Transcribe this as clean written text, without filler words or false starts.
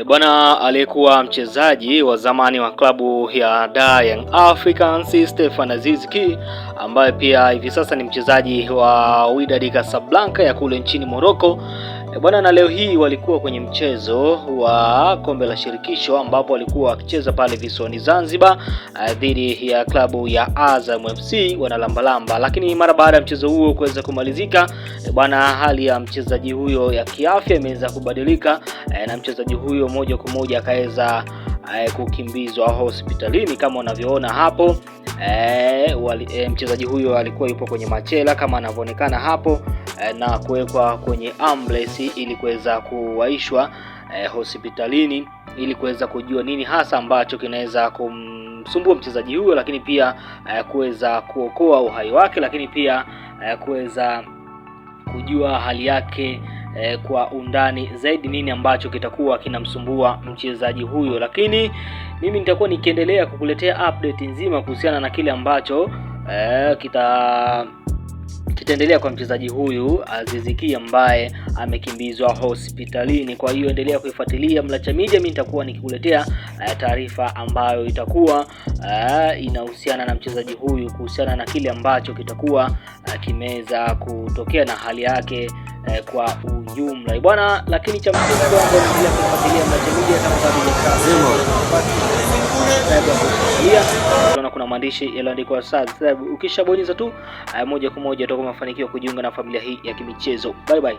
Bwana, aliyekuwa mchezaji wa zamani wa klabu ya Young Africans Stefan Aziz Ki, ambaye pia hivi sasa ni mchezaji wa Wydad Casablanca ya kule nchini Morocco. Bwana, na leo hii walikuwa kwenye mchezo wa kombe la shirikisho ambapo walikuwa wakicheza pale visiwani Zanzibar dhidi ya klabu ya Azam FC wanalambalamba. Lakini mara baada ya mchezo huo kuweza kumalizika, bwana, hali ya mchezaji huyo ya kiafya imeweza kubadilika na mchezaji huyo moja kwa moja akaweza kukimbizwa hospitalini kama unavyoona hapo. Mchezaji huyo alikuwa yupo kwenye machela kama anavyoonekana hapo na kuwekwa kwenye ambulance ili kuweza kuwaishwa hospitalini ili kuweza kujua nini hasa ambacho kinaweza kumsumbua mchezaji huyo, lakini pia kuweza kuokoa uhai wake, lakini pia kuweza kujua hali yake kwa undani zaidi, nini ambacho kitakuwa kinamsumbua mchezaji huyo. Lakini mimi nitakuwa nikiendelea kukuletea update nzima kuhusiana na kile ambacho kitaendelea kwa mchezaji huyu Aziz Ki ambaye amekimbizwa hospitalini. Kwa hiyo endelea kuifuatilia Mlacha Media, mimi nitakuwa nikikuletea taarifa ambayo itakuwa inahusiana na mchezaji huyu, kuhusiana na kile ambacho kitakuwa kimeweza kutokea na hali yake kwa ujumla bwana. Lakini cha msingi kwamba endelea kufuatilia Mlacha Media kama kuna maandishi yaliyoandikwa subscribe, ukishabonyeza tu moja kwa moja utakuwa umefanikiwa kujiunga na familia hii ya kimichezo. Bye bye.